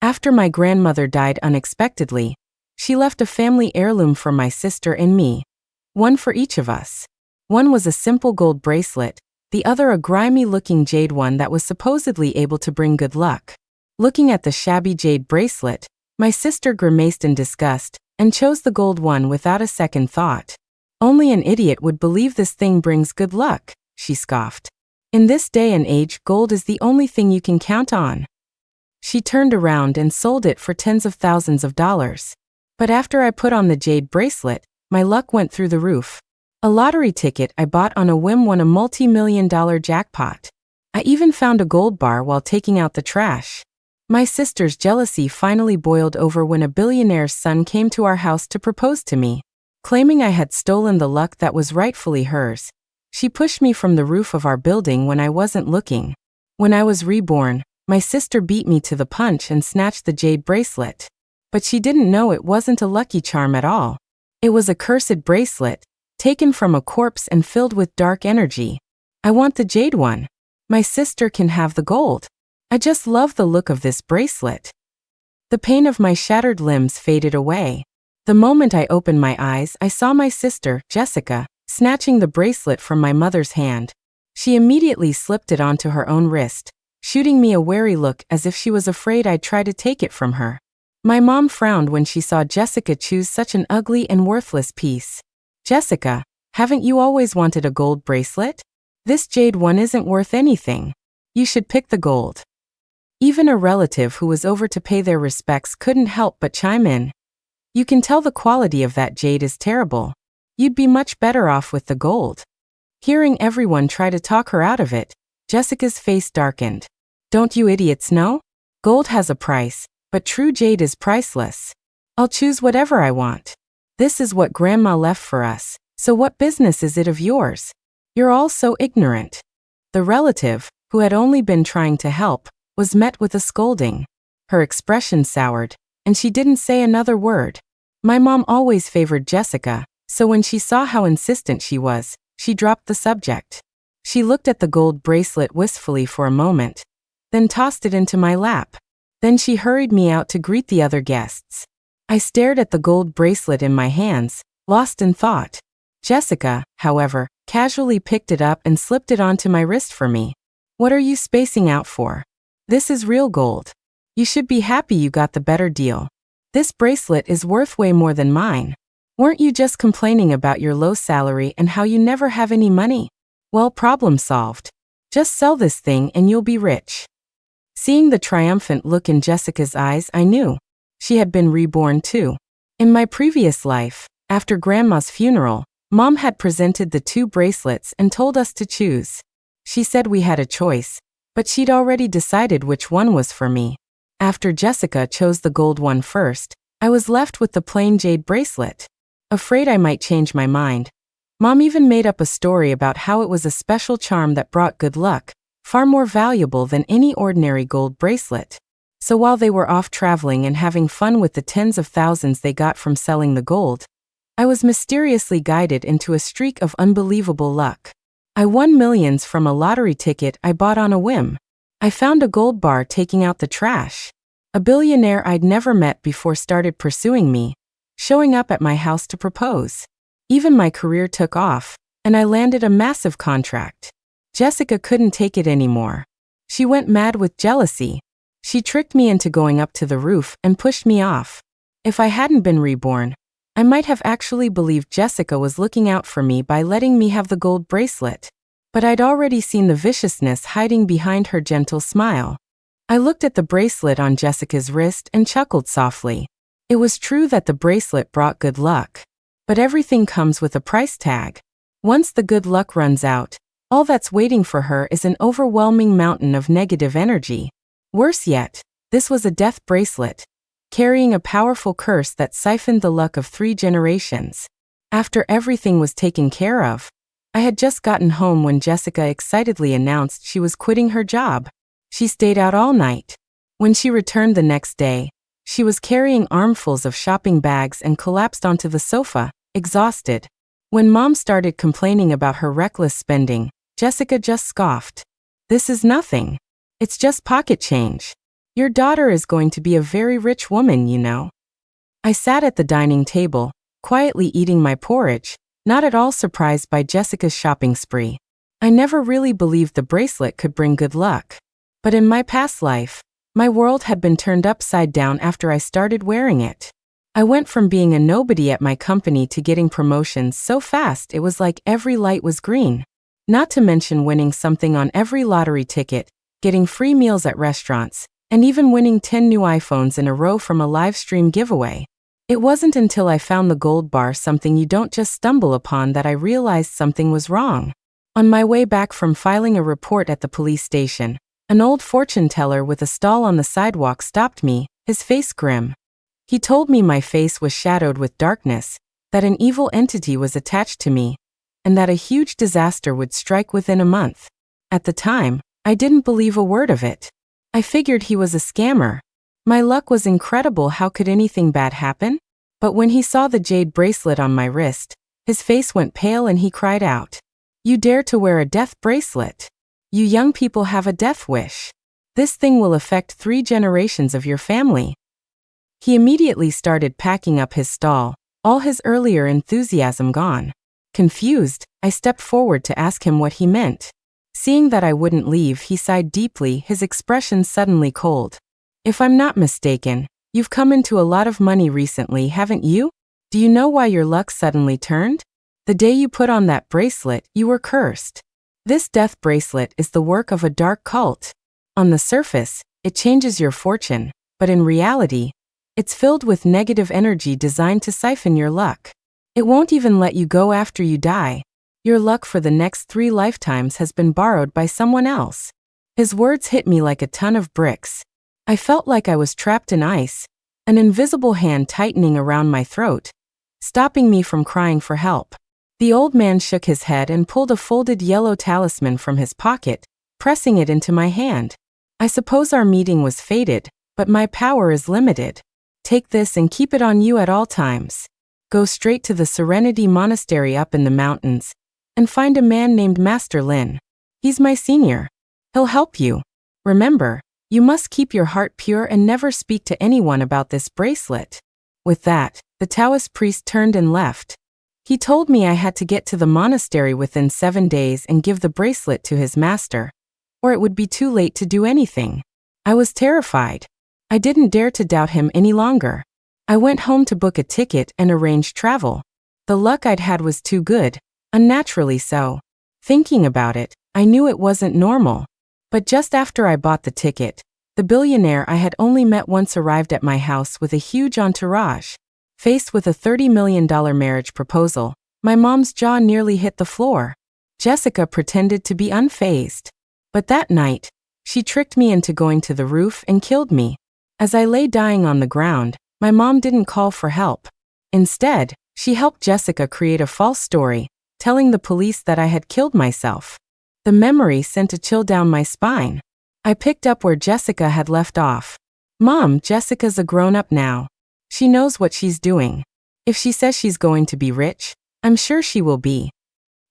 After my grandmother died unexpectedly, she left a family heirloom for my sister and me. One for each of us. One was a simple gold bracelet, the other a grimy-looking jade one that was supposedly able to bring good luck. Looking at the shabby jade bracelet, my sister grimaced in disgust and chose the gold one without a second thought. Only an idiot would believe this thing brings good luck, she scoffed. In this day and age, gold is the only thing you can count on. She turned around and sold it for tens of thousands of dollars. But after I put on the jade bracelet, my luck went through the roof. A lottery ticket I bought on a whim won a multi-million-dollar jackpot. I even found a gold bar while taking out the trash. My sister's jealousy finally boiled over when a billionaire's son came to our house to propose to me. Claiming I had stolen the luck that was rightfully hers, she pushed me from the roof of our building when I wasn't looking. When I was reborn, my sister beat me to the punch and snatched the jade bracelet. But she didn't know it wasn't a lucky charm at all. It was a cursed bracelet, taken from a corpse and filled with dark energy. I want the jade one. My sister can have the gold. I just love the look of this bracelet. The pain of my shattered limbs faded away. The moment I opened my eyes, I saw my sister, Jessica, snatching the bracelet from my mother's hand. She immediately slipped it onto her own wrist, shooting me a wary look as if she was afraid I'd try to take it from her. My mom frowned when she saw Jessica choose such an ugly and worthless piece. Jessica, haven't you always wanted a gold bracelet? This jade one isn't worth anything. You should pick the gold. Even a relative who was over to pay their respects couldn't help but chime in. You can tell the quality of that jade is terrible. You'd be much better off with the gold. Hearing everyone try to talk her out of it, Jessica's face darkened. Don't you idiots know? Gold has a price, but true jade is priceless. I'll choose whatever I want. This is what Grandma left for us, so what business is it of yours? You're all so ignorant. The relative, who had only been trying to help, was met with a scolding. Her expression soured, and she didn't say another word. My mom always favored Jessica, so when she saw how insistent she was, she dropped the subject. She looked at the gold bracelet wistfully for a moment, then tossed it into my lap. Then she hurried me out to greet the other guests. I stared at the gold bracelet in my hands, lost in thought. Jessica, however, casually picked it up and slipped it onto my wrist for me. What are you spacing out for? This is real gold. You should be happy you got the better deal. This bracelet is worth way more than mine. Weren't you just complaining about your low salary and how you never have any money? Well, problem solved. Just sell this thing and you'll be rich. Seeing the triumphant look in Jessica's eyes, I knew. She had been reborn too. In my previous life, after Grandma's funeral, Mom had presented the two bracelets and told us to choose. She said we had a choice, but she'd already decided which one was for me. After Jessica chose the gold one first, I was left with the plain jade bracelet. Afraid I might change my mind, Mom even made up a story about how it was a special charm that brought good luck, far more valuable than any ordinary gold bracelet. So while they were off traveling and having fun with the tens of thousands they got from selling the gold, I was mysteriously guided into a streak of unbelievable luck. I won millions from a lottery ticket I bought on a whim. I found a gold bar taking out the trash. A billionaire I'd never met before started pursuing me, showing up at my house to propose. Even my career took off, and I landed a massive contract. Jessica couldn't take it anymore. She went mad with jealousy. She tricked me into going up to the roof and pushed me off. If I hadn't been reborn, I might have actually believed Jessica was looking out for me by letting me have the gold bracelet. But I'd already seen the viciousness hiding behind her gentle smile. I looked at the bracelet on Jessica's wrist and chuckled softly. It was true that the bracelet brought good luck. But everything comes with a price tag. Once the good luck runs out, all that's waiting for her is an overwhelming mountain of negative energy. Worse yet, this was a death bracelet, carrying a powerful curse that siphoned the luck of 3 generations. After everything was taken care of, I had just gotten home when Jessica excitedly announced she was quitting her job. She stayed out all night. When she returned the next day, she was carrying armfuls of shopping bags and collapsed onto the sofa, exhausted. When Mom started complaining about her reckless spending, Jessica just scoffed. This is nothing. It's just pocket change. Your daughter is going to be a very rich woman, you know. I sat at the dining table, quietly eating my porridge, not at all surprised by Jessica's shopping spree. I never really believed the bracelet could bring good luck. But in my past life, my world had been turned upside down after I started wearing it. I went from being a nobody at my company to getting promotions so fast it was like every light was green. Not to mention winning something on every lottery ticket, getting free meals at restaurants, and even winning 10 new iPhones in a row from a live stream giveaway. It wasn't until I found the gold bar, something you don't just stumble upon, that I realized something was wrong. On my way back from filing a report at the police station, an old fortune teller with a stall on the sidewalk stopped me, his face grim. He told me my face was shadowed with darkness, that an evil entity was attached to me, and that a huge disaster would strike within a month. At the time, I didn't believe a word of it. I figured he was a scammer. My luck was incredible. How could anything bad happen? But when he saw the jade bracelet on my wrist, his face went pale and he cried out, "You dare to wear a death bracelet? You young people have a death wish. This thing will affect 3 generations of your family." He immediately started packing up his stall, all his earlier enthusiasm gone. Confused, I stepped forward to ask him what he meant. Seeing that I wouldn't leave, he sighed deeply, his expression suddenly cold. "If I'm not mistaken, you've come into a lot of money recently, haven't you? Do you know why your luck suddenly turned? The day you put on that bracelet, you were cursed. This death bracelet is the work of a dark cult. On the surface, it changes your fortune, but in reality, it's filled with negative energy designed to siphon your luck. It won't even let you go after you die. Your luck for the next 3 lifetimes has been borrowed by someone else." His words hit me like a ton of bricks. I felt like I was trapped in ice, an invisible hand tightening around my throat, stopping me from crying for help. The old man shook his head and pulled a folded yellow talisman from his pocket, pressing it into my hand. "I suppose our meeting was fated, but my power is limited. Take this and keep it on you at all times. Go straight to the Serenity Monastery up in the mountains, and find a man named Master Lin. He's my senior. He'll help you. Remember, you must keep your heart pure and never speak to anyone about this bracelet." With that, the Taoist priest turned and left. He told me I had to get to the monastery within 7 days and give the bracelet to his master, or it would be too late to do anything. I was terrified. I didn't dare to doubt him any longer. I went home to book a ticket and arrange travel. The luck I'd had was too good, unnaturally so. Thinking about it, I knew it wasn't normal. But just after I bought the ticket, the billionaire I had only met once arrived at my house with a huge entourage. Faced with a $30 million marriage proposal, my mom's jaw nearly hit the floor. Jessica pretended to be unfazed. But that night, she tricked me into going to the roof and killed me. As I lay dying on the ground, my mom didn't call for help. Instead, she helped Jessica create a false story, telling the police that I had killed myself. The memory sent a chill down my spine. I picked up where Jessica had left off. "Mom, Jessica's a grown-up now. She knows what she's doing. If she says she's going to be rich, I'm sure she will be."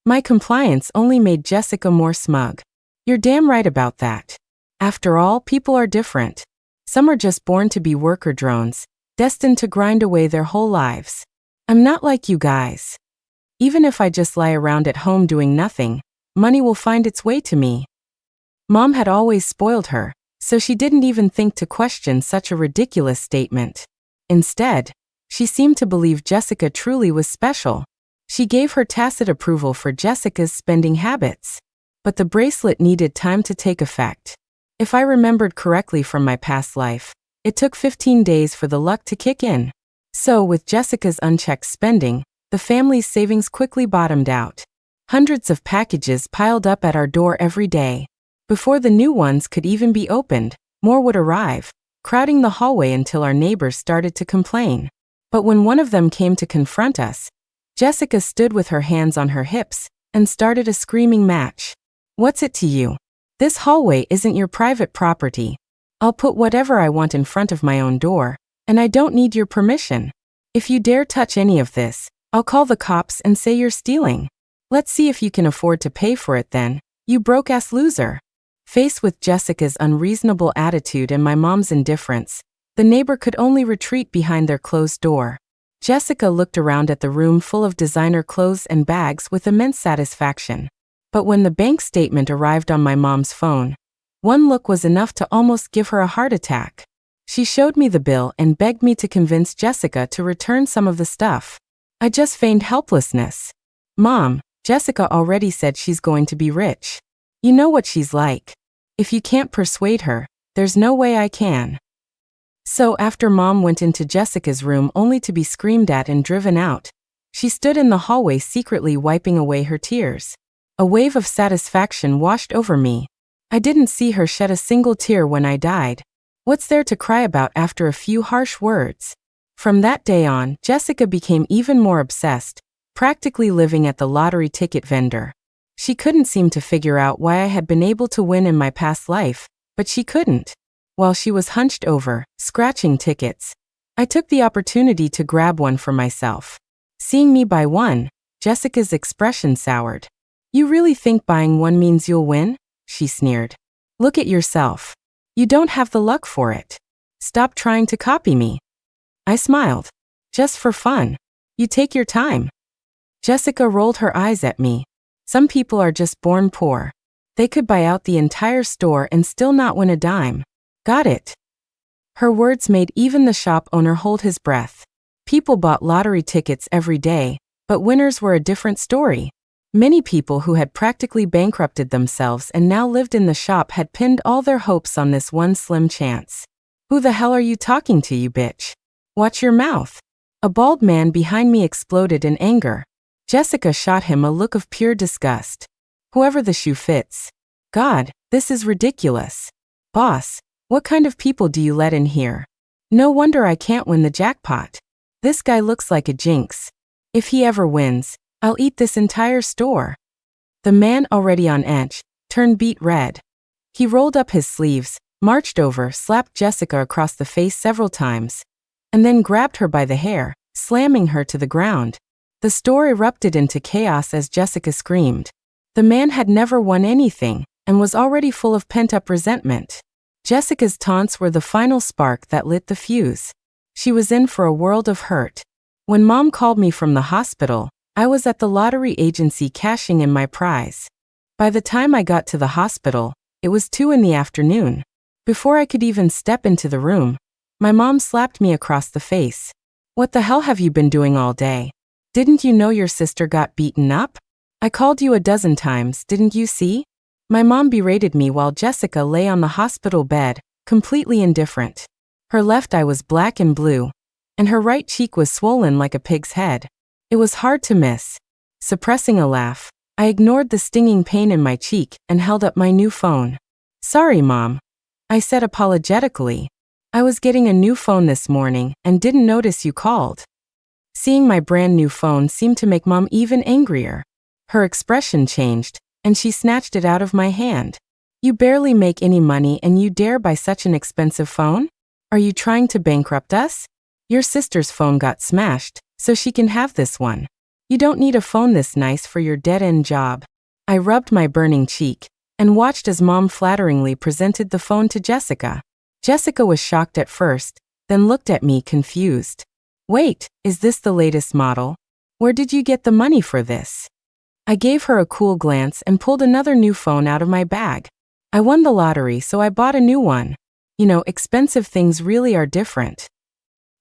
My compliance only made Jessica more smug. "You're damn right about that. After all, people are different. Some are just born to be worker drones, destined to grind away their whole lives. I'm not like you guys. Even if I just lie around at home doing nothing, money will find its way to me." Mom had always spoiled her, so she didn't even think to question such a ridiculous statement. Instead, she seemed to believe Jessica truly was special. She gave her tacit approval for Jessica's spending habits. But the bracelet needed time to take effect. If I remembered correctly from my past life, it took 15 days for the luck to kick in. So, with Jessica's unchecked spending, the family's savings quickly bottomed out. Hundreds of packages piled up at our door every day. Before the new ones could even be opened, more would arrive, crowding the hallway until our neighbors started to complain. But when one of them came to confront us, Jessica stood with her hands on her hips and started a screaming match. "What's it to you? This hallway isn't your private property. I'll put whatever I want in front of my own door, and I don't need your permission. If you dare touch any of this, I'll call the cops and say you're stealing. Let's see if you can afford to pay for it then, you broke-ass loser." Faced with Jessica's unreasonable attitude and my mom's indifference, the neighbor could only retreat behind their closed door. Jessica looked around at the room full of designer clothes and bags with immense satisfaction. But when the bank statement arrived on my mom's phone, one look was enough to almost give her a heart attack. She showed me the bill and begged me to convince Jessica to return some of the stuff. I just feigned helplessness. Mom, Jessica already said she's going to be rich. You know what she's like. If you can't persuade her, there's no way I can. So after Mom went into Jessica's room only to be screamed at and driven out, she stood in the hallway secretly wiping away her tears. A wave of satisfaction washed over me. I didn't see her shed a single tear when I died. What's there to cry about after a few harsh words? From that day on, Jessica became even more obsessed, practically living at the lottery ticket vendor. She couldn't seem to figure out why I had been able to win in my past life, but she couldn't. While she was hunched over, scratching tickets, I took the opportunity to grab one for myself. Seeing me buy one, Jessica's expression soured. You really think buying one means you'll win? She sneered. Look at yourself. You don't have the luck for it. Stop trying to copy me. I smiled. Just for fun. You take your time. Jessica rolled her eyes at me. Some people are just born poor. They could buy out the entire store and still not win a dime. Got it. Her words made even the shop owner hold his breath. People bought lottery tickets every day, but winners were a different story. Many people who had practically bankrupted themselves and now lived in the shop had pinned all their hopes on this one slim chance. Who the hell are you talking to, you bitch? Watch your mouth. A bald man behind me exploded in anger. Jessica shot him a look of pure disgust. Whoever the shoe fits. God, this is ridiculous. Boss, what kind of people do you let in here? No wonder I can't win the jackpot. This guy looks like a jinx. If he ever wins, I'll eat this entire store. The man, already on edge, turned beet red. He rolled up his sleeves, marched over, slapped Jessica across the face several times, and then grabbed her by the hair, slamming her to the ground. The store erupted into chaos as Jessica screamed. The man had never won anything, and was already full of pent-up resentment. Jessica's taunts were the final spark that lit the fuse. She was in for a world of hurt. When Mom called me from the hospital, I was at the lottery agency cashing in my prize. By the time I got to the hospital, it was 2 in the afternoon. Before I could even step into the room, my mom slapped me across the face. What the hell have you been doing all day? Didn't you know your sister got beaten up? I called you a dozen times, didn't you see? My mom berated me while Jessica lay on the hospital bed, completely indifferent. Her left eye was black and blue, and her right cheek was swollen like a pig's head. It was hard to miss. Suppressing a laugh, I ignored the stinging pain in my cheek and held up my new phone. Sorry, Mom, I said apologetically. I was getting a new phone this morning and didn't notice you called. Seeing my brand new phone seemed to make Mom even angrier. Her expression changed, and she snatched it out of my hand. You barely make any money and you dare buy such an expensive phone? Are you trying to bankrupt us? Your sister's phone got smashed, so she can have this one. You don't need a phone this nice for your dead-end job. I rubbed my burning cheek and watched as Mom flatteringly presented the phone to Jessica. Jessica was shocked at first, then looked at me confused. Wait, is this the latest model? Where did you get the money for this? I gave her a cool glance and pulled another new phone out of my bag. I won the lottery, so I bought a new one. You know, expensive things really are different.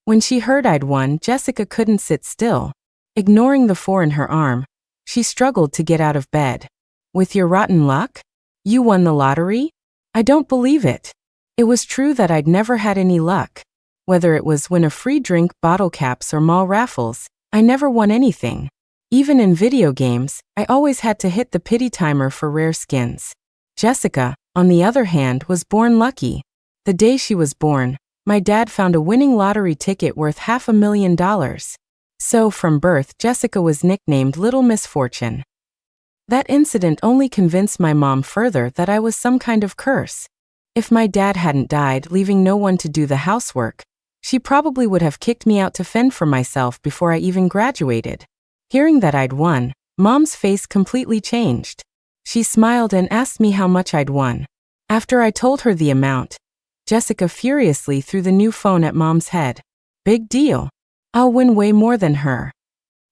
When she heard I'd won, Jessica couldn't sit still. Ignoring the 4 in her arm, she struggled to get out of bed. With your rotten luck? You won the lottery? I don't believe it. It was true that I'd never had any luck. Whether it was win a free drink, bottle caps, or mall raffles, I never won anything. Even in video games, I always had to hit the pity timer for rare skins. Jessica, on the other hand, was born lucky. The day she was born, my dad found a winning lottery ticket worth $500,000. So, from birth, Jessica was nicknamed Little Misfortune. That incident only convinced my mom further that I was some kind of curse. If my dad hadn't died, leaving no one to do the housework, she probably would have kicked me out to fend for myself before I even graduated. Hearing that I'd won, Mom's face completely changed. She smiled and asked me how much I'd won. After I told her the amount, Jessica furiously threw the new phone at Mom's head. Big deal. I'll win way more than her.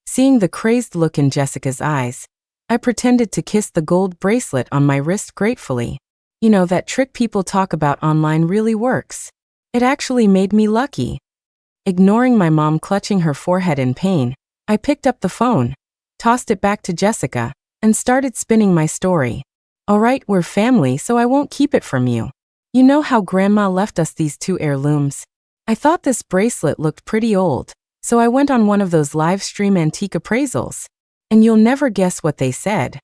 Seeing the crazed look in Jessica's eyes, I pretended to kiss the gold bracelet on my wrist gratefully. You know, that trick people talk about online really works. It actually made me lucky. Ignoring my mom clutching her forehead in pain, I picked up the phone, tossed it back to Jessica, and started spinning my story. All right, we're family, so I won't keep it from you. You know how Grandma left us these 2 heirlooms? I thought this bracelet looked pretty old, so I went on one of those live stream antique appraisals. And you'll never guess what they said.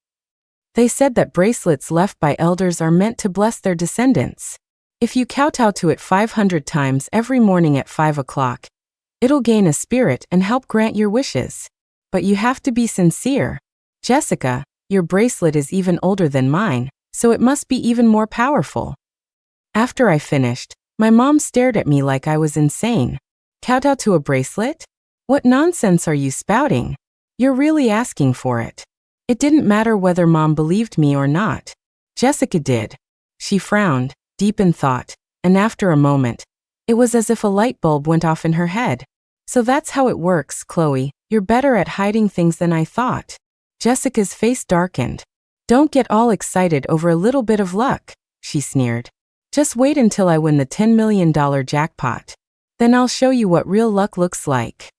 They said that bracelets left by elders are meant to bless their descendants. If you kowtow to it 500 times every morning at 5 o'clock, it'll gain a spirit and help grant your wishes. But you have to be sincere. Jessica, your bracelet is even older than mine, so it must be even more powerful. After I finished, my mom stared at me like I was insane. Kowtow to a bracelet? What nonsense are you spouting? You're really asking for it. It didn't matter whether Mom believed me or not. Jessica did. She frowned, deep in thought, and after a moment, it was as if a light bulb went off in her head. So that's how it works, Chloe. You're better at hiding things than I thought. Jessica's face darkened. Don't get all excited over a little bit of luck, she sneered. Just wait until I win the $10 million jackpot. Then I'll show you what real luck looks like.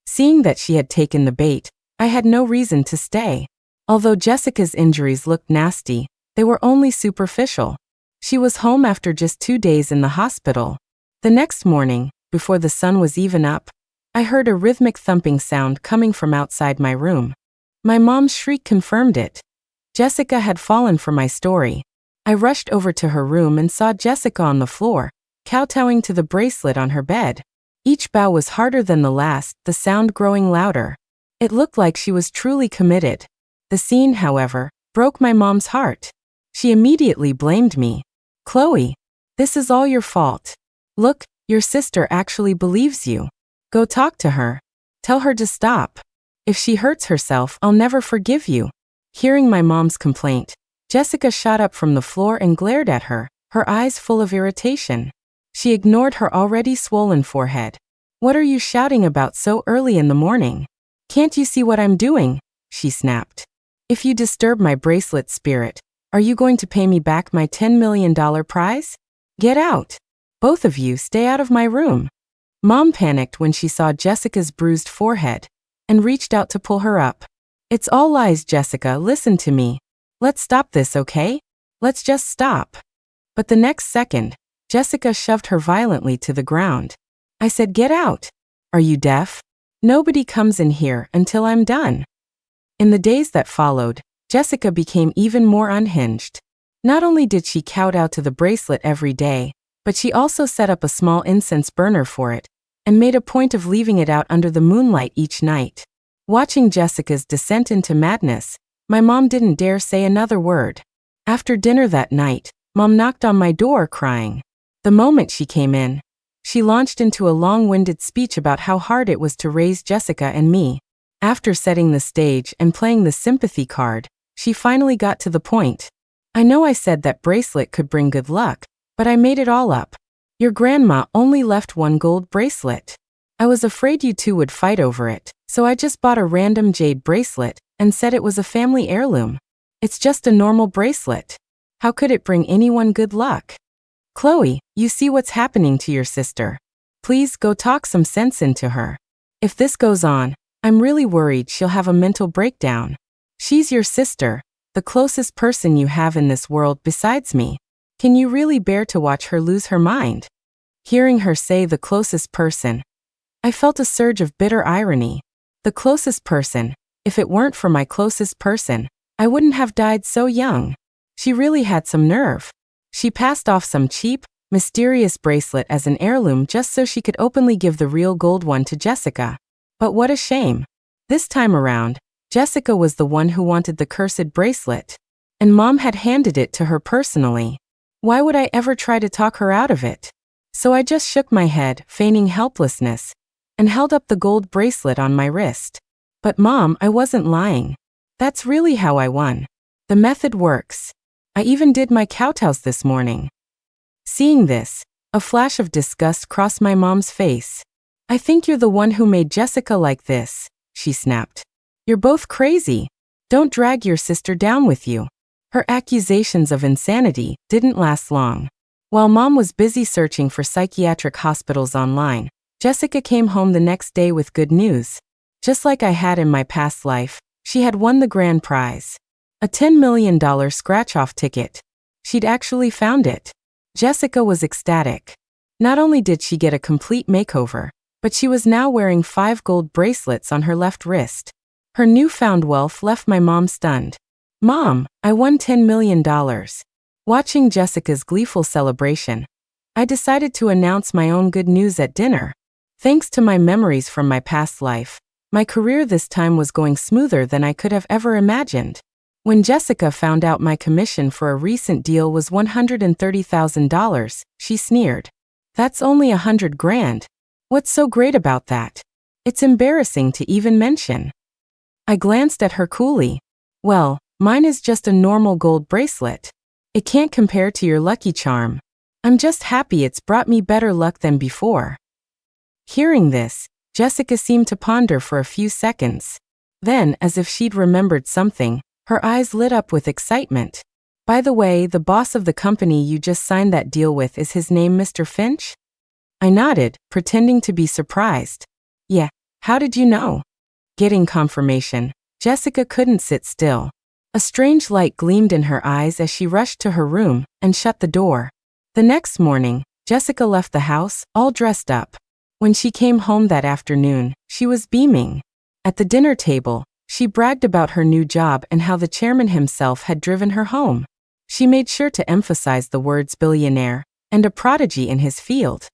Seeing that she had taken the bait, I had no reason to stay. Although Jessica's injuries looked nasty, they were only superficial. She was home after just 2 days in the hospital. The next morning, before the sun was even up, I heard a rhythmic thumping sound coming from outside my room. My mom's shriek confirmed it. Jessica had fallen for my story. I rushed over to her room and saw Jessica on the floor, kowtowing to the bracelet on her bed. Each bow was harder than the last, the sound growing louder. It looked like she was truly committed. The scene, however, broke my mom's heart. She immediately blamed me. Chloe, this is all your fault. Look, your sister actually believes you. Go talk to her. Tell her to stop. If she hurts herself, I'll never forgive you. Hearing my mom's complaint, Jessica shot up from the floor and glared at her, her eyes full of irritation. She ignored her already swollen forehead. What are you shouting about so early in the morning? Can't you see what I'm doing? She snapped. If you disturb my bracelet spirit, are you going to pay me back my $10 million prize? Get out. Both of you stay out of my room. Mom panicked when she saw Jessica's bruised forehead and reached out to pull her up. It's all lies, Jessica, listen to me. Let's stop this, okay? Let's just stop. But the next second, Jessica shoved her violently to the ground. I said, get out. Are you deaf? Nobody comes in here until I'm done. In the days that followed, Jessica became even more unhinged. Not only did she kowtow to the bracelet every day, but she also set up a small incense burner for it and made a point of leaving it out under the moonlight each night. Watching Jessica's descent into madness, my mom didn't dare say another word. After dinner that night, Mom knocked on my door crying. The moment she came in, she launched into a long-winded speech about how hard it was to raise Jessica and me. After setting the stage and playing the sympathy card, she finally got to the point. I know I said that bracelet could bring good luck, but I made it all up. Your grandma only left one gold bracelet. I was afraid you two would fight over it, so I just bought a random jade bracelet and said it was a family heirloom. It's just a normal bracelet. How could it bring anyone good luck? Chloe, you see what's happening to your sister. Please go talk some sense into her. If this goes on, I'm really worried she'll have a mental breakdown. She's your sister, the closest person you have in this world besides me. Can you really bear to watch her lose her mind? Hearing her say the closest person, I felt a surge of bitter irony. The closest person, if it weren't for my closest person, I wouldn't have died so young. She really had some nerve. She passed off some cheap, mysterious bracelet as an heirloom just so she could openly give the real gold one to Jessica. But what a shame. This time around, Jessica was the one who wanted the cursed bracelet, and Mom had handed it to her personally. Why would I ever try to talk her out of it? So I just shook my head, feigning helplessness, and held up the gold bracelet on my wrist. But Mom, I wasn't lying. That's really how I won. The method works. I even did my kowtows this morning." Seeing this, a flash of disgust crossed my mom's face. "I think you're the one who made Jessica like this," she snapped. "You're both crazy. Don't drag your sister down with you." Her accusations of insanity didn't last long. While Mom was busy searching for psychiatric hospitals online, Jessica came home the next day with good news. Just like I had in my past life, she had won the grand prize. A $10 million scratch-off ticket. She'd actually found it. Jessica was ecstatic. Not only did she get a complete makeover, but she was now wearing 5 gold bracelets on her left wrist. Her newfound wealth left my mom stunned. "Mom, I won $10 million. Watching Jessica's gleeful celebration, I decided to announce my own good news at dinner. Thanks to my memories from my past life, my career this time was going smoother than I could have ever imagined." When Jessica found out my commission for a recent deal was $130,000, she sneered. "That's only $100,000. What's so great about that? It's embarrassing to even mention." I glanced at her coolly. "Well, mine is just a normal gold bracelet. It can't compare to your lucky charm. I'm just happy it's brought me better luck than before." Hearing this, Jessica seemed to ponder for a few seconds. Then, as if she'd remembered something, her eyes lit up with excitement. "By the way, the boss of the company you just signed that deal with, is his name Mr. Finch?" I nodded, pretending to be surprised. "Yeah, how did you know?" Getting confirmation, Jessica couldn't sit still. A strange light gleamed in her eyes as she rushed to her room and shut the door. The next morning, Jessica left the house, all dressed up. When she came home that afternoon, she was beaming. At the dinner table, she bragged about her new job and how the chairman himself had driven her home. She made sure to emphasize the words billionaire and a prodigy in his field.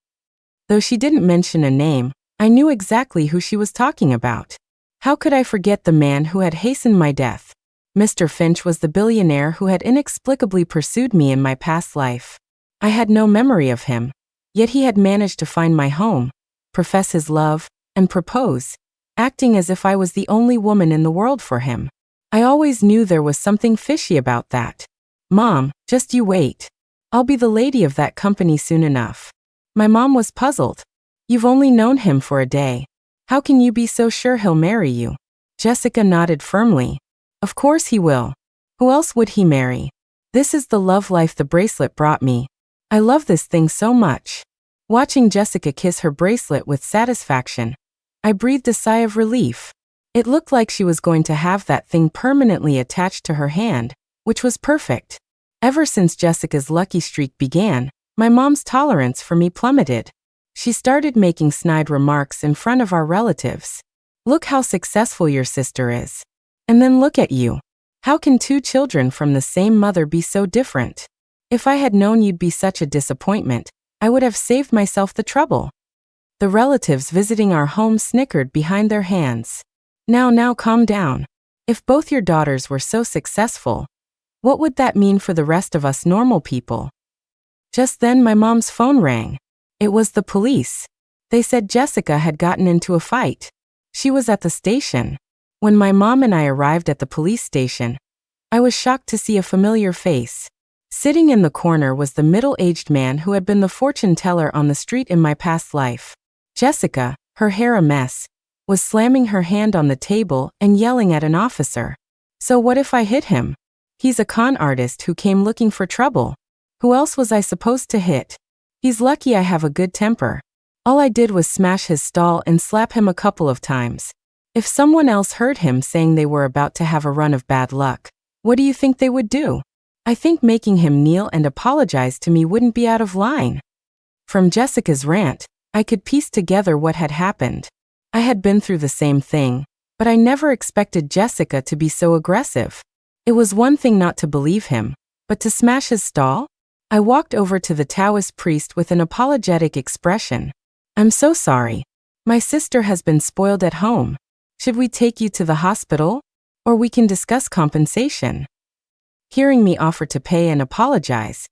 Though she didn't mention a name, I knew exactly who she was talking about. How could I forget the man who had hastened my death? Mr. Finch was the billionaire who had inexplicably pursued me in my past life. I had no memory of him, yet he had managed to find my home, profess his love, and propose, acting as if I was the only woman in the world for him. I always knew there was something fishy about that. "Mom, just you wait. I'll be the lady of that company soon enough." My mom was puzzled. "You've only known him for a day. How can you be so sure he'll marry you?" Jessica nodded firmly. "Of course he will. Who else would he marry? This is the love life the bracelet brought me. I love this thing so much." Watching Jessica kiss her bracelet with satisfaction, I breathed a sigh of relief. It looked like she was going to have that thing permanently attached to her hand, which was perfect. Ever since Jessica's lucky streak began, my mom's tolerance for me plummeted. She started making snide remarks in front of our relatives. "Look how successful your sister is. And then look at you. How can 2 children from the same mother be so different? If I had known you'd be such a disappointment, I would have saved myself the trouble." The relatives visiting our home snickered behind their hands. Now, calm down. If both your daughters were so successful, what would that mean for the rest of us normal people?" Just then my mom's phone rang. It was the police. They said Jessica had gotten into a fight. She was at the station. When my mom and I arrived at the police station, I was shocked to see a familiar face. Sitting in the corner was the middle-aged man who had been the fortune teller on the street in my past life. Jessica, her hair a mess, was slamming her hand on the table and yelling at an officer. "So what if I hit him? He's a con artist who came looking for trouble. Who else was I supposed to hit? He's lucky I have a good temper. All I did was smash his stall and slap him a couple of times. If someone else heard him saying they were about to have a run of bad luck, what do you think they would do? I think making him kneel and apologize to me wouldn't be out of line." From Jessica's rant, I could piece together what had happened. I had been through the same thing, but I never expected Jessica to be so aggressive. It was one thing not to believe him, but to smash his stall? I walked over to the Taoist priest with an apologetic expression. "I'm so sorry. My sister has been spoiled at home. Should we take you to the hospital? Or we can discuss compensation." Hearing me offer to pay and apologize,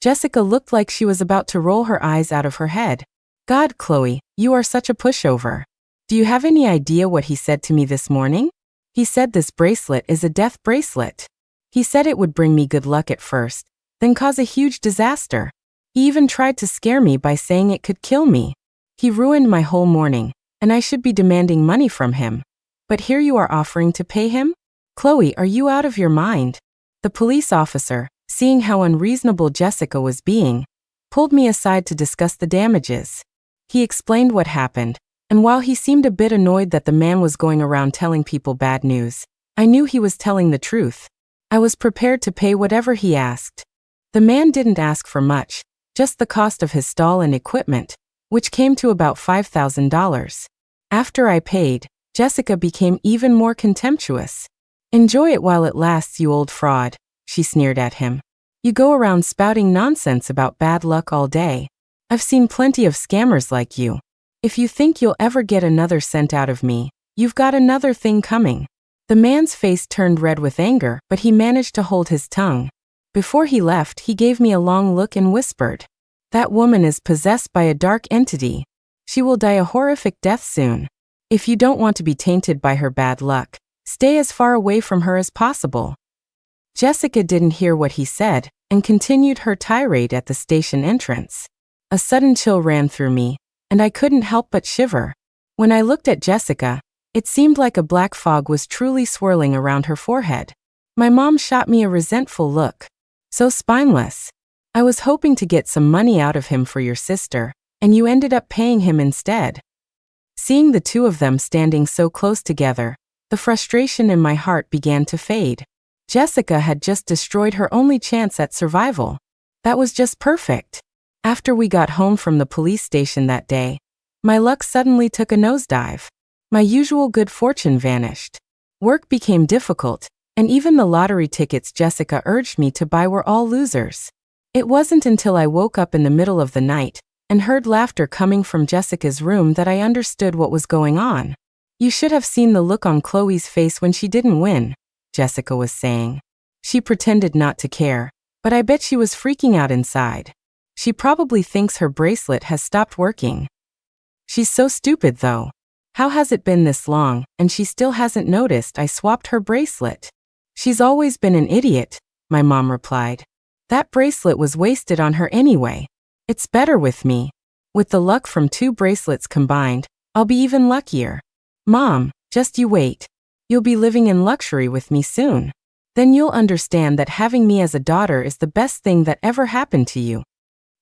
Jessica looked like she was about to roll her eyes out of her head. "God, Chloe, you are such a pushover. Do you have any idea what he said to me this morning? He said this bracelet is a death bracelet. He said it would bring me good luck at first, then cause a huge disaster. He even tried to scare me by saying it could kill me. He ruined my whole morning, and I should be demanding money from him. But here you are offering to pay him? Chloe, are you out of your mind? The police officer, seeing how unreasonable Jessica was being, pulled me aside to discuss the damages. He explained what happened, and while he seemed a bit annoyed that the man was going around telling people bad news, I knew he was telling the truth. I was prepared to pay whatever he asked. The man didn't ask for much, just the cost of his stall and equipment, which came to about $5,000. After I paid, Jessica became even more contemptuous. Enjoy it while it lasts, you old fraud, she sneered at him. You go around spouting nonsense about bad luck all day. I've seen plenty of scammers like you. If you think you'll ever get another cent out of me, you've got another thing coming. The man's face turned red with anger, but he managed to hold his tongue. Before he left, he gave me a long look and whispered, "That woman is possessed by a dark entity. She will die a horrific death soon. If you don't want to be tainted by her bad luck, stay as far away from her as possible." Jessica didn't hear what he said and continued her tirade at the station entrance. A sudden chill ran through me, and I couldn't help but shiver. When I looked at Jessica, it seemed like a black fog was truly swirling around her forehead. My mom shot me a resentful look. "So spineless. I was hoping to get some money out of him for your sister, and you ended up paying him instead." Seeing the two of them standing so close together, the frustration in my heart began to fade. Jessica had just destroyed her only chance at survival. That was just perfect. After we got home from the police station that day, my luck suddenly took a nosedive. My usual good fortune vanished. Work became difficult, and even the lottery tickets Jessica urged me to buy were all losers. It wasn't until I woke up in the middle of the night and heard laughter coming from Jessica's room that I understood what was going on. "You should have seen the look on Chloe's face when she didn't win," Jessica was saying. "She pretended not to care, but I bet she was freaking out inside. She probably thinks her bracelet has stopped working. She's so stupid though. How has it been this long, and she still hasn't noticed I swapped her bracelet?" "She's always been an idiot," my mom replied. "That bracelet was wasted on her anyway. It's better with me. With the luck from 2 bracelets combined, I'll be even luckier. Mom, just you wait. You'll be living in luxury with me soon. Then you'll understand that having me as a daughter is the best thing that ever happened to you."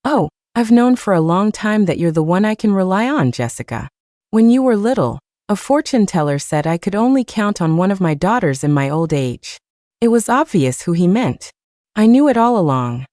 "Oh, I've known for a long time that you're the one I can rely on, Jessica. When you were little, a fortune teller said I could only count on one of my daughters in my old age. It was obvious who he meant. I knew it all along."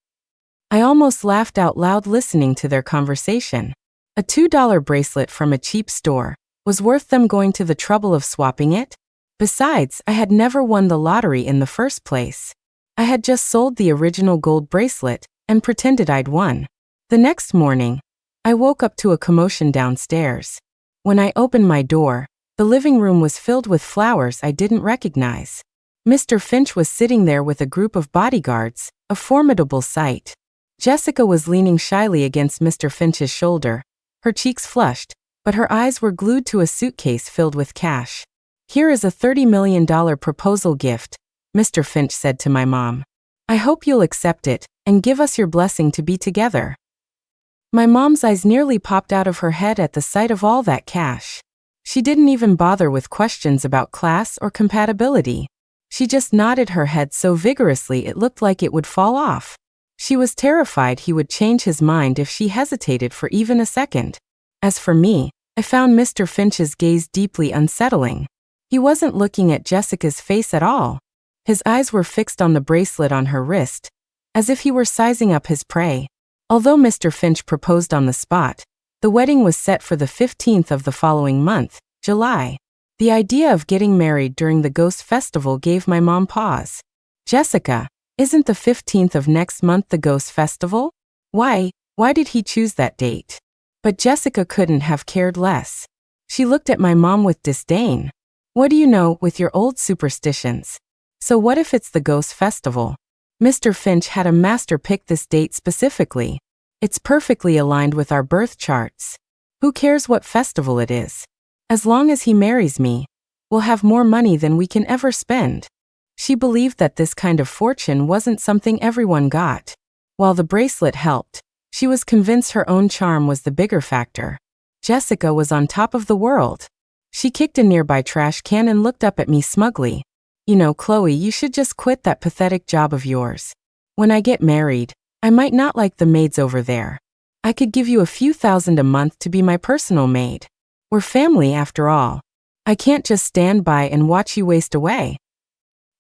I almost laughed out loud listening to their conversation. A $2 bracelet from a cheap store was worth them going to the trouble of swapping it? Besides, I had never won the lottery in the first place. I had just sold the original gold bracelet and pretended I'd won. The next morning, I woke up to a commotion downstairs. When I opened my door, the living room was filled with flowers I didn't recognize. Mr. Finch was sitting there with a group of bodyguards, a formidable sight. Jessica was leaning shyly against Mr. Finch's shoulder, her cheeks flushed, but her eyes were glued to a suitcase filled with cash. "Here is a $30 million proposal gift," Mr. Finch said to my mom. "I hope you'll accept it and give us your blessing to be together." My mom's eyes nearly popped out of her head at the sight of all that cash. She didn't even bother with questions about class or compatibility. She just nodded her head so vigorously it looked like it would fall off. She was terrified he would change his mind if she hesitated for even a second. As for me, I found Mr. Finch's gaze deeply unsettling. He wasn't looking at Jessica's face at all. His eyes were fixed on the bracelet on her wrist, as if he were sizing up his prey. Although Mr. Finch proposed on the spot, the wedding was set for the 15th of the following month, July. The idea of getting married during the Ghost Festival gave my mom pause. "Jessica, isn't the 15th of next month the Ghost Festival? Why did he choose that date?" But Jessica couldn't have cared less. She looked at my mom with disdain. "What do you know with your old superstitions? So what if it's the Ghost Festival? Mr. Finch had a master pick this date specifically. It's perfectly aligned with our birth charts. Who cares what festival it is? As long as he marries me, we'll have more money than we can ever spend." She believed that this kind of fortune wasn't something everyone got. While the bracelet helped, she was convinced her own charm was the bigger factor. Jessica was on top of the world. She kicked a nearby trash can and looked up at me smugly. You know, Chloe, you should just quit that pathetic job of yours. When I get married, I might not like the maids over there. I could give you a few thousand a month to be my personal maid. We're family after all. I can't just stand by and watch you waste away.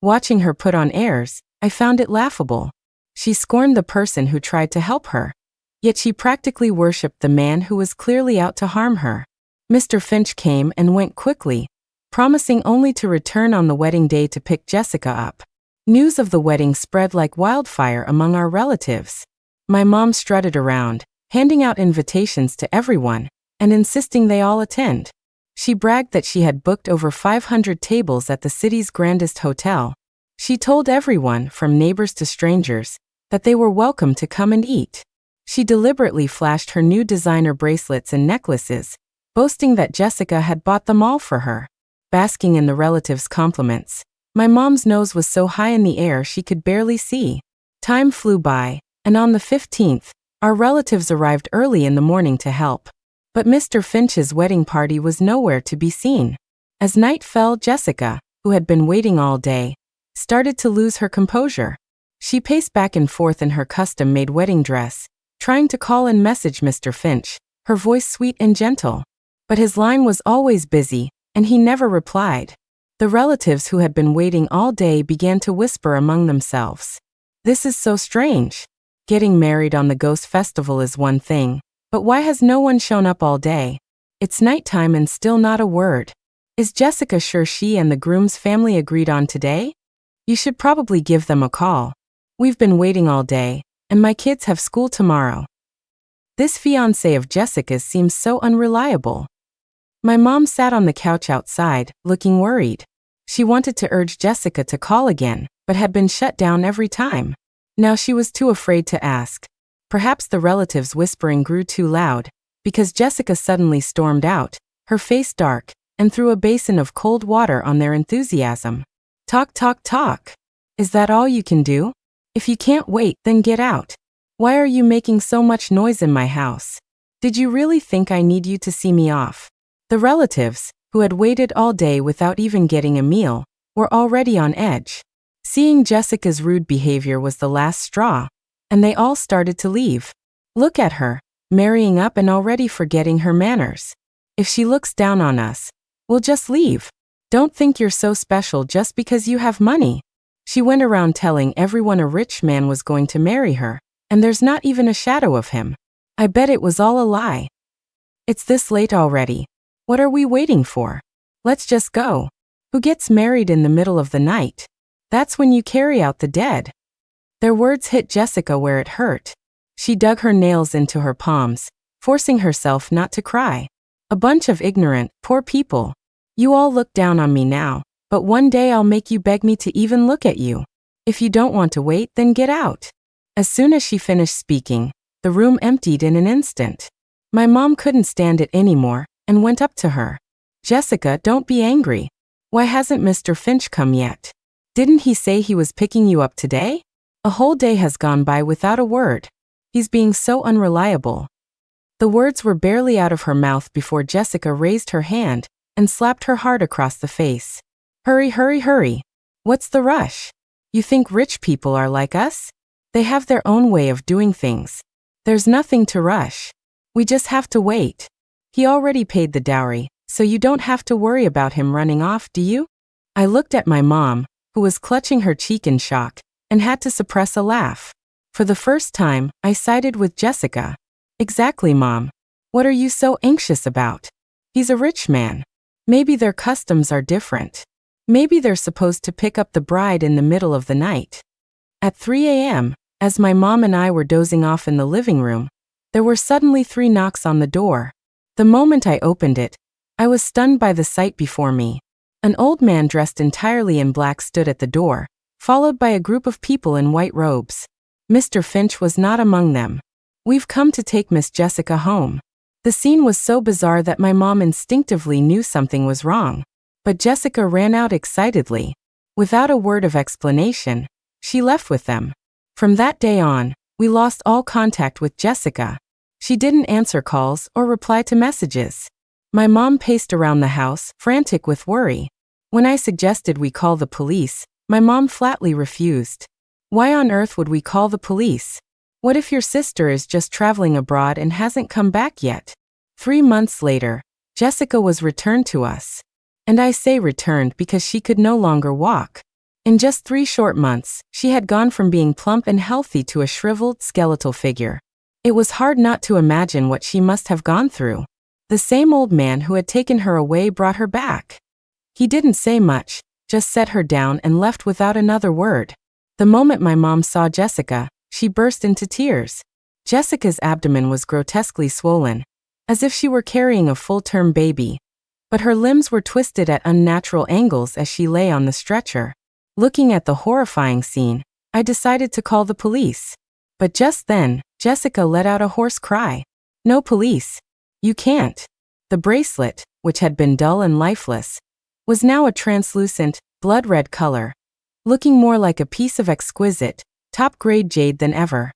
Watching her put on airs, I found it laughable. She scorned the person who tried to help her. Yet she practically worshipped the man who was clearly out to harm her. Mr. Finch came and went quickly, promising only to return on the wedding day to pick Jessica up. News of the wedding spread like wildfire among our relatives. My mom strutted around, handing out invitations to everyone, and insisting they all attend. She bragged that she had booked over 500 tables at the city's grandest hotel. She told everyone, from neighbors to strangers, that they were welcome to come and eat. She deliberately flashed her new designer bracelets and necklaces, boasting that Jessica had bought them all for her. Basking in the relatives' compliments, my mom's nose was so high in the air she could barely see. Time flew by, and on the 15th, our relatives arrived early in the morning to help. But Mr. Finch's wedding party was nowhere to be seen. As night fell, Jessica, who had been waiting all day, started to lose her composure. She paced back and forth in her custom-made wedding dress, trying to call and message Mr. Finch, her voice sweet and gentle. But his line was always busy, and he never replied. The relatives who had been waiting all day began to whisper among themselves. This is so strange. Getting married on the Ghost Festival is one thing, but why has no one shown up all day? It's nighttime and still not a word. Is Jessica sure she and the groom's family agreed on today? You should probably give them a call. We've been waiting all day, and my kids have school tomorrow. This fiancé of Jessica's seems so unreliable. My mom sat on the couch outside, looking worried. She wanted to urge Jessica to call again, but had been shut down every time. Now she was too afraid to ask. Perhaps the relatives' whispering grew too loud, because Jessica suddenly stormed out, her face dark, and threw a basin of cold water on their enthusiasm. Talk, talk, talk. Is that all you can do? If you can't wait, then get out. Why are you making so much noise in my house? Did you really think I need you to see me off? The relatives, who had waited all day without even getting a meal, were already on edge. Seeing Jessica's rude behavior was the last straw, and they all started to leave. Look at her, marrying up and already forgetting her manners. If she looks down on us, we'll just leave. Don't think you're so special just because you have money. She went around telling everyone a rich man was going to marry her, and there's not even a shadow of him. I bet it was all a lie. It's this late already. What are we waiting for? Let's just go. Who gets married in the middle of the night? That's when you carry out the dead. Their words hit Jessica where it hurt. She dug her nails into her palms, forcing herself not to cry. A bunch of ignorant, poor people. You all look down on me now, but one day I'll make you beg me to even look at you. If you don't want to wait, then get out. As soon as she finished speaking, the room emptied in an instant. My mom couldn't stand it anymore and went up to her. Jessica, don't be angry. Why hasn't Mr. Finch come yet? Didn't he say he was picking you up today? A whole day has gone by without a word. He's being so unreliable. The words were barely out of her mouth before Jessica raised her hand and slapped her hard across the face. Hurry, hurry, hurry. What's the rush? You think rich people are like us? They have their own way of doing things. There's nothing to rush. We just have to wait. He already paid the dowry, so you don't have to worry about him running off, do you? I looked at my mom, who was clutching her cheek in shock, and had to suppress a laugh. For the first time, I sided with Jessica. Exactly, Mom. What are you so anxious about? He's a rich man. Maybe their customs are different. Maybe they're supposed to pick up the bride in the middle of the night. At 3 a.m., as my mom and I were dozing off in the living room, there were suddenly 3 knocks on the door. The moment I opened it, I was stunned by the sight before me. An old man dressed entirely in black stood at the door, followed by a group of people in white robes. Mr. Finch was not among them. We've come to take Miss Jessica home. The scene was so bizarre that my mom instinctively knew something was wrong. But Jessica ran out excitedly. Without a word of explanation, she left with them. From that day on, we lost all contact with Jessica. She didn't answer calls or reply to messages. My mom paced around the house, frantic with worry. When I suggested we call the police, my mom flatly refused. Why on earth would we call the police? What if your sister is just traveling abroad and hasn't come back yet? 3 months later, Jessica was returned to us. And I say returned because she could no longer walk. In just 3 short months, she had gone from being plump and healthy to a shriveled, skeletal figure. It was hard not to imagine what she must have gone through. The same old man who had taken her away brought her back. He didn't say much, just set her down and left without another word. The moment my mom saw Jessica, she burst into tears. Jessica's abdomen was grotesquely swollen, as if she were carrying a full-term baby, but her limbs were twisted at unnatural angles as she lay on the stretcher. Looking at the horrifying scene, I decided to call the police. But just then, Jessica let out a hoarse cry. No police. You can't. The bracelet, which had been dull and lifeless, was now a translucent, blood-red color, looking more like a piece of exquisite, top-grade jade than ever.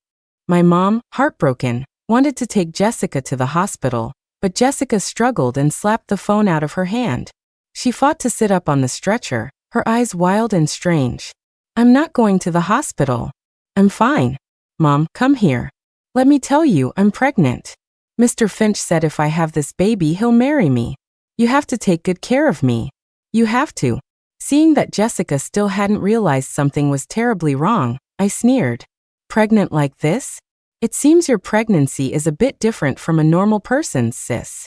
My mom, heartbroken, wanted to take Jessica to the hospital, but Jessica struggled and slapped the phone out of her hand. She fought to sit up on the stretcher, her eyes wild and strange. I'm not going to the hospital. I'm fine. Mom, come here. Let me tell you, I'm pregnant. Mr. Finch said if I have this baby, he'll marry me. You have to take good care of me. You have to. Seeing that Jessica still hadn't realized something was terribly wrong, I sneered. Pregnant like this? It seems your pregnancy is a bit different from a normal person's, sis.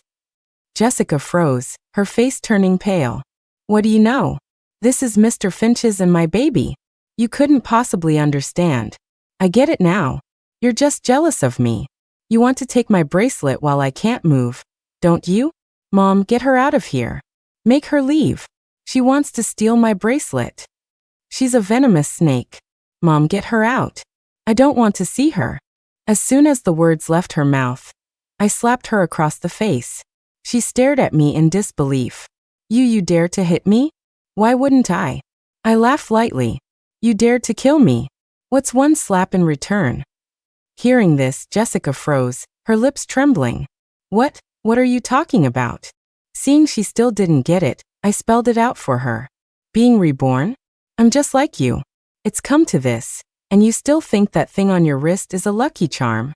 Jessica froze, her face turning pale. What do you know? This is Mr. Finch's and my baby. You couldn't possibly understand. I get it now. You're just jealous of me. You want to take my bracelet while I can't move, don't you? Mom, get her out of here. Make her leave. She wants to steal my bracelet. She's a venomous snake. Mom, get her out. I don't want to see her. As soon as the words left her mouth, I slapped her across the face. She stared at me in disbelief. You dare to hit me? Why wouldn't I? I laughed lightly. You dared to kill me. What's one slap in return? Hearing this, Jessica froze, her lips trembling. What are you talking about? Seeing she still didn't get it, I spelled it out for her. Being reborn? I'm just like you. It's come to this, and you still think that thing on your wrist is a lucky charm?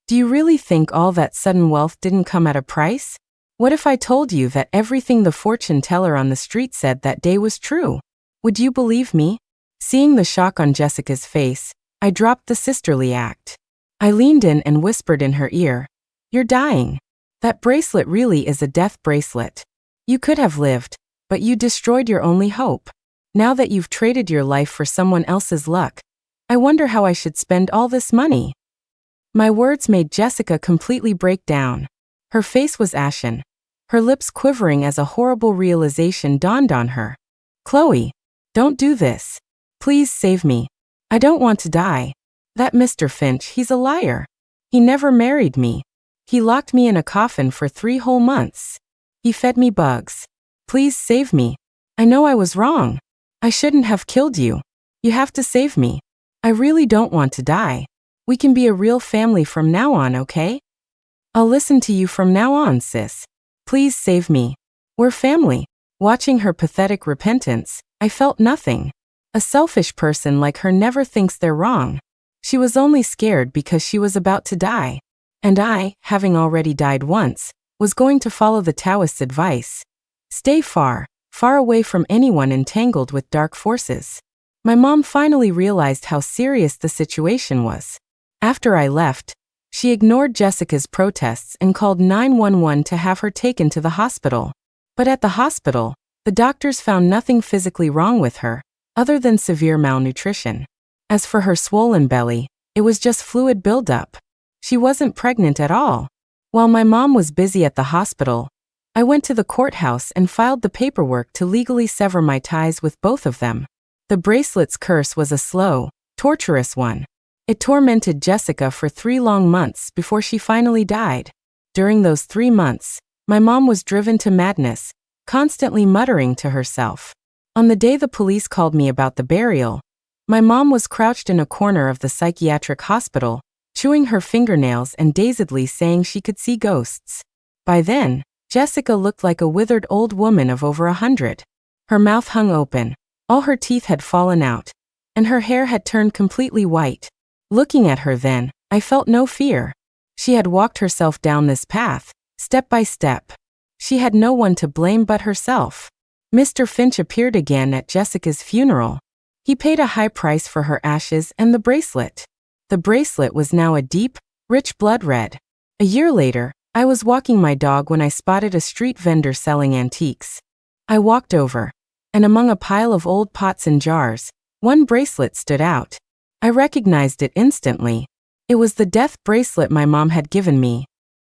Do you really think all that sudden wealth didn't come at a price? What if I told you that everything the fortune teller on the street said that day was true? Would you believe me? Seeing the shock on Jessica's face, I dropped the sisterly act. I leaned in and whispered in her ear, "You're dying. That bracelet really is a death bracelet. You could have lived, but you destroyed your only hope. Now that you've traded your life for someone else's luck, I wonder how I should spend all this money." My words made Jessica completely break down. Her face was ashen, her lips quivering as a horrible realization dawned on her. "Chloe, don't do this. Please save me. I don't want to die. That Mr. Finch, he's a liar. He never married me. He locked me in a coffin for 3 whole months. He fed me bugs. Please save me. I know I was wrong. I shouldn't have killed you. You have to save me. I really don't want to die. We can be a real family from now on, okay? I'll listen to you from now on, sis. Please save me. We're family." Watching her pathetic repentance, I felt nothing. A selfish person like her never thinks they're wrong. She was only scared because she was about to die. And I, having already died once, was going to follow the Taoist's advice. Stay far, far away from anyone entangled with dark forces. My mom finally realized how serious the situation was. After I left, she ignored Jessica's protests and called 911 to have her taken to the hospital. But at the hospital, the doctors found nothing physically wrong with her, other than severe malnutrition. As for her swollen belly, it was just fluid buildup. She wasn't pregnant at all. While my mom was busy at the hospital, I went to the courthouse and filed the paperwork to legally sever my ties with both of them. The bracelet's curse was a slow, torturous one. It tormented Jessica for 3 long months before she finally died. During those 3 months, my mom was driven to madness, constantly muttering to herself. On the day the police called me about the burial, my mom was crouched in a corner of the psychiatric hospital, chewing her fingernails and dazedly saying she could see ghosts. By then, Jessica looked like a withered old woman of over 100. Her mouth hung open, all her teeth had fallen out, and her hair had turned completely white. Looking at her then, I felt no fear. She had walked herself down this path, step by step. She had no one to blame but herself. Mr. Finch appeared again at Jessica's funeral. He paid a high price for her ashes and the bracelet. The bracelet was now a deep, rich blood red. A year later, I was walking my dog when I spotted a street vendor selling antiques. I walked over, and among a pile of old pots and jars, one bracelet stood out. I recognized it instantly. It was the death bracelet my mom had given me.